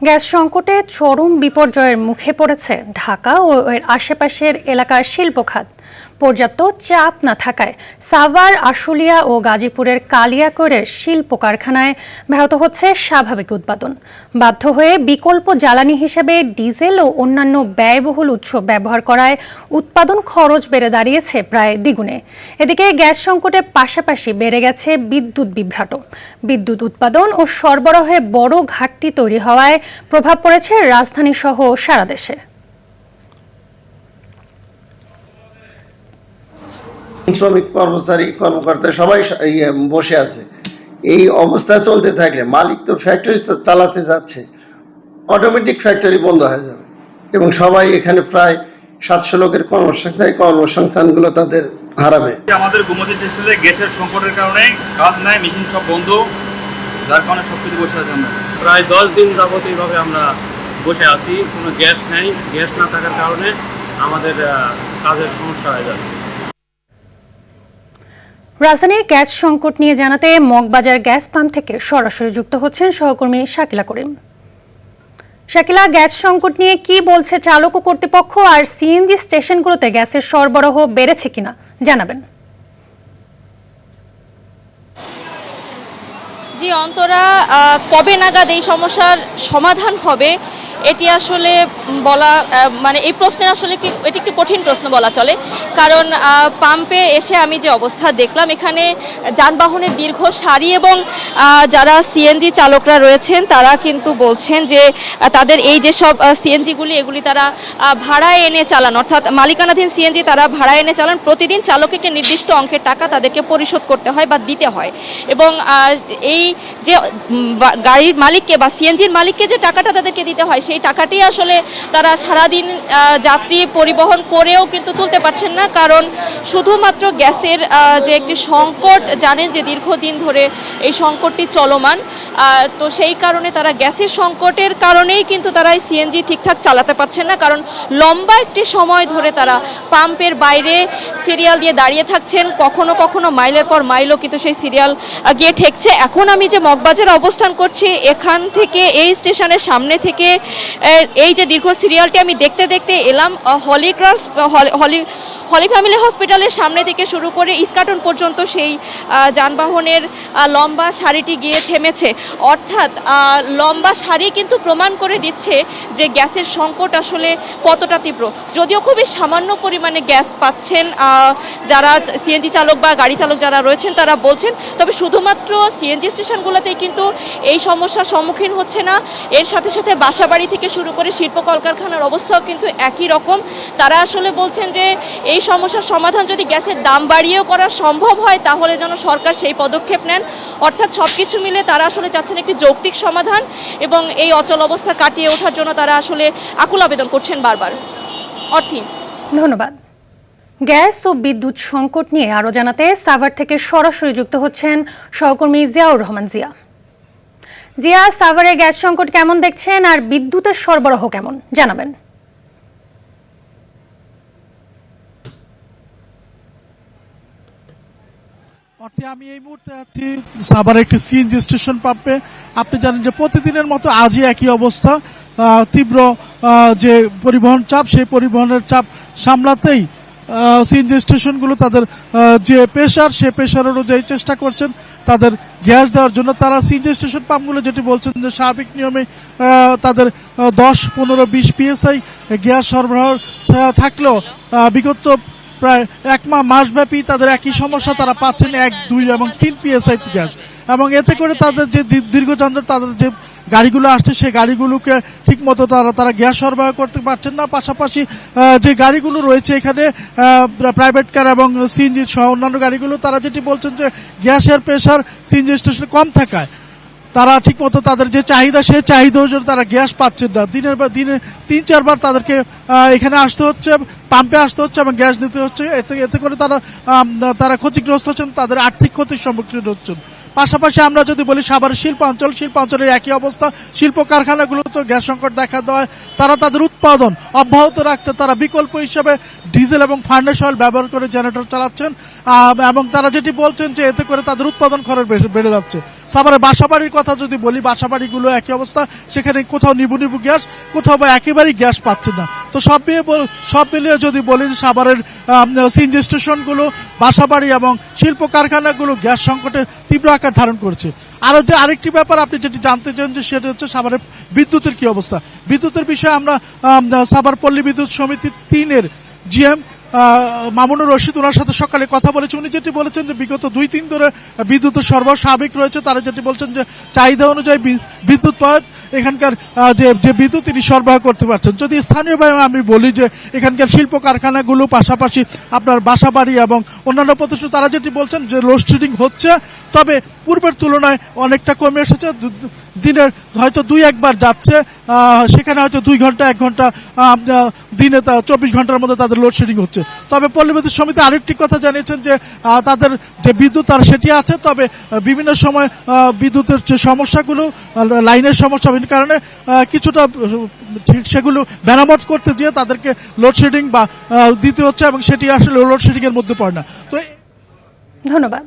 Gas সংকটে চরম বিপর্যয়ের মুখে পড়েছে ঢাকা ও এর আশেপাশের এলাকার শিল্প খাত। পর্যাপ্ত চাপ না থাকায় সাভার, আশুলিয়া ও গাজীপুরের কালিয়াকৈরের শিল্প কারখানায় ব্যাহত হচ্ছে স্বাভাবিক উৎপাদন। বাধ্য হয়ে বিকল্প জ্বালানি হিসেবে ডিজেল ও অন্যান্য ব্যয়বহুল উৎস ব্যবহার করায় উৎপাদন খরচ বেড়ে দাঁড়িয়েছে প্রায় দ্বিগুণে। এদিকে গ্যাস সংকটের পাশাপাশি বেড়ে গেছে বিদ্যুৎ বিভ্রাট। বিদ্যুৎ উৎপাদন ও সরবরাহে বড় ঘাটতি তৈরি হওয়ায় প্রভাব পড়েছে রাজধানী সহ সারা দেশে। শ্রমিক, কর্মচারী, কর্মকর্তা সবাই বসে আছে। এই অবস্থা চলতে থাকলে মালিক তো ফ্যাক্টরি চালাতে যাচ্ছে, অটোমেটিক ফ্যাক্টরি বন্ধ হয়ে যাবে এবং সবাই এখানে প্রায় 700 লোকের কর্মসংস্থানগুলো তাদের হারাবে। আমাদের গোমতী টেক্সটাইলে গ্যাসের সংকটের কারণে কাজ নাই, মেশিন সব বন্ধ, যার কারণে সব কিছু বসে আছে। আমরা প্রায় 10 দিন যাবত এইভাবে আমরা বসে আছি, কোনো গ্যাস নেই। গ্যাস না থাকার কারণে আমাদের কাজের সমস্যা হয়ে যাচ্ছে। রাজধানীর গ্যাস সংকট নিয়ে জানাতে মগবাজার গ্যাস পাম্প থেকে সরাসরি যুক্ত হচ্ছেন সহকর্মী শাকিলা করিম। শাকিলা, গ্যাস সংকট নিয়ে কি বলছে চালক ও কর্তৃপক্ষ, আর সিএনজি স্টেশনগুলোতে গ্যাসের সরবরাহ বেড়েছে কিনা জানাবেন। জি অন্তরা, কবে নাগাদ এই সমস্যার সমাধান হবে এটি আসলে বলা, মানে এই প্রশ্নের আসলে এটি একটি কঠিন প্রশ্ন বলা চলে। কারণ পাম্পে এসে আমি যে অবস্থা দেখলাম, এখানে যানবাহনের দীর্ঘ সারি এবং যারা সিএনজি চালকরা রয়েছেন তারা কিন্তু বলছেন যে তাদের এই যে সব সিএনজিগুলি এগুলি তারা ভাড়ায় এনে চালান, অর্থাৎ মালিকানাধীন সিএনজি তারা ভাড়ায় এনে চালান। প্রতিদিন চালককে একটি নির্দিষ্ট অঙ্কের টাকা তাদেরকে পরিশোধ করতে হয় বা দিতে হয়, এবং এই যে গাড়ির মালিককে বা সিএনজির মালিককে যে টাকাটা তাদেরকে দিতে হয় সেই টাকাটি আসলে তারা সারাদিন যাত্রী পরিবহন করেও কিন্তু তুলতে পারছেন না। কারণ শুধুমাত্র গ্যাসের যে একটি সংকট, জানেন যে দীর্ঘদিন ধরে এই সংকটটি চলমান, তো সেই কারণে তারা গ্যাসের সংকটের কারণেই কিন্তু তারা এই সিএনজি ঠিকঠাক চালাতে পারছেন না। কারণ লম্বা একটি সময় ধরে তারা পাম্পের বাইরে সিরিয়াল দিয়ে দাঁড়িয়ে থাকছেন, কখনো কখনো মাইলের পর মাইলও কিন্তু সেই সিরিয়াল গিয়ে ঠেকছে। এখন আমি যে মগবাজারে অবস্থান করছি, এখান থেকে এই স্টেশনের সামনে থেকে এই যে দীর্ঘ সিরিয়ালটি আমি দেখতে দেখতে এলাম হলি ফ্যামিলি হসপিটালের সামনে থেকে শুরু করে ইস্কাটন পর্যন্ত সেই যানবাহনের লম্বা সারিটি গিয়ে থেমেছে। অর্থাৎ লম্বা সারি কিন্তু প্রমাণ করে দিচ্ছে যে গ্যাসের সংকট আসলে কতটা তীব্র। যদিও খুবই সামান্য পরিমাণে গ্যাস পাচ্ছেন যারা সিএনজি চালক বা গাড়ি চালক যারা রয়েছেন তারা বলছেন, তবে শুধুমাত্র সিএনজি স্টেশনগুলোতেই কিন্তু এই সমস্যার সম্মুখীন হচ্ছে না। এর সাথে সাথে বাসাবাড়ি থেকে শুরু করে শিল্প কলকারখানার অবস্থাও কিন্তু একই রকম। তারা আসলে বলছেন যে এই সমস্যার সমাধান যদি গ্যাসের দাম বাড়িয়েও করা সম্ভব হয় তাহলে যেন সরকার সেই পদক্ষেপ নেন। অর্থাৎ সব কিছু মিলে তারা আসলে চাচ্ছেন একটি যৌক্তিক সমাধান এবং এই অচল অবস্থা কাটিয়ে ওঠার জন্য তারা আসলে আকুল আবেদন করছেন বারবার। অর্থী, ধন্যবাদ। গ্যাস ও বিদ্যুৎ সংকট নিয়ে আরও জানাতে সাভার থেকে সরাসরি যুক্ত হচ্ছেন সহকর্মী জিয়াউর রহমান। জিয়া, সাভারে গ্যাস সংকট কেমন দেখছেন আর বিদ্যুতের সরবরাহ কেমন জানাবেন। আমি এই মুহূর্তে আছি সাভারের একটি সিএনজি স্টেশন পাম্পে। আপনি জানেন যে প্রতিদিনের মতো আজই একই অবস্থা, তীব্র যে পরিবহন চাপ, সেই পরিবহনের চাপ সামলাতেই সিএনজি স্টেশনগুলো তাদের যে প্রেশার, সে প্রেশার অনুযায়ী চেষ্টা করছেন তাদের গ্যাস দেওয়ার জন্য। তারা সিএনজি স্টেশন পাম্পগুলো যেটি বলছেন যে স্বাভাবিক নিয়মে তাদের 10, 15, 20 PSI গ্যাস সরবরাহ থাকলেও বিগত প্রায় 1 মাসব্যাপী তাদের একই সমস্যা, তারা পাচ্ছেন 1, 2 এবং 3 PSI গ্যাস। এবং এতে করে তাদের যে দীর্ঘযাত্রা তাদের যে গাড়িগুলো আসছে সেই গাড়িগুলোকে ঠিকমতো তারা গ্যাস সরবরাহ করতে পারছেন না। পাশাপাশি যে গাড়িগুলো রয়েছে এখানে প্রাইভেট কার এবং সিএনজি সহ অন্যান্য গাড়িগুলো, তারা যেটি বলছেন যে গ্যাসের প্রেশার সিএনজি স্টেশনে কম থাকায় তারা ঠিকমতো তাদের যে চাহিদা, সেই চাহিদা অনুযায়ী তারা গ্যাস পাচ্ছেন না। দিনে 3-4 বার তাদেরকে এখানে আসতে হচ্ছে, পাম্পে আসতে হচ্ছে এবং গ্যাস নিতে হচ্ছে। এতে করে তারা ক্ষতিগ্রস্ত হচ্ছেন, তাদের আর্থিক ক্ষতির সম্মুখীন হচ্ছেন। পাশাপাশি আমরা যদি বলি সাভারের শিল্পাঞ্চলের একই অবস্থা। শিল্প কারখানাগুলোতে গ্যাস সংকট দেখা দেওয়ায় তারা তাদের উৎপাদন অব্যাহত রাখতে তারা বিকল্প হিসেবে ডিজেল এবং ফার্নেস অয়েল ব্যবহার করে জেনারেটর চালাচ্ছেন, এবং তারা যেটি বলছেন যে এতে করে তাদের উৎপাদন খরচ বেড়ে যাচ্ছে। সাভারের বাসাবাড়ির কথা যদি বলি, বাসাবাড়িগুলো একই অবস্থা, সেখানে কোথাও নিবু গ্যাস, কোথাও বা একেবারেই গ্যাস পাচ্ছে না। তো সব মিলিয়ে যদি বলি যে সাভারের সিএনজি স্টেশনগুলো, বাসাবাড়ি এবং শিল্প কারখানাগুলো গ্যাস সংকটে তীব্র আকার ধারণ করছে। আরেকটি ব্যাপার আপনি যেটি জানতে চান যে সেটা হচ্ছে সাভারের বিদ্যুতের কি অবস্থা। বিদ্যুতের বিষয়ে আমরা সাভার পল্লী বিদ্যুৎ সমিতি 3-এর জিএম মামুনুর রশিদ ওনার সাথে সকালে কথা বলেছে। উনি যেটি বলেছেন যে বিগত 2-3 ধরে বিদ্যুতের সরবরাহ স্বাভাবিক রয়েছে। তারা যেটি বলছেন যে চাহিদা অনুযায়ী বিদ্যুৎ পাওয়া এখানকার যে বিদ্যুৎ তিনি সরবরাহ করতে পারছেন। যদি স্থানীয়ভাবে আমি বলি যে এখানকার শিল্প কারখানাগুলো, পাশাপাশি আপনার বাসাবাড়ি এবং অন্যান্য প্রতিষ্ঠান, তারা যেটি বলছেন যে লোডশেডিং হচ্ছে, তবে পূর্বের তুলনায় অনেকটা কমে এসেছে। দিনের হয়তো 2-1 বার যাচ্ছে, সেখানে হয়তো 2 ঘন্টা 1 ঘন্টা, দিনে 24 ঘন্টার মধ্যে তাদের লোডশেডিং হচ্ছে। তবে পল্লী বিদ্যুৎ সমিতি আরেকটি কথা জানিয়েছেন যে তাদের যে বিদ্যুৎ তার সেটি আছে, তবে বিভিন্ন সময় বিদ্যুতের যে সমস্যাগুলো, লাইনের সমস্যা কারণে কিছুটা সেগুলো মেরামত করতে যেয়ে তাদেরকে লোডশেডিং বা দিতে হচ্ছে, এবং সেটি আসলে লোডশেডিং এর মধ্যে পড়ে না। তো ধন্যবাদ।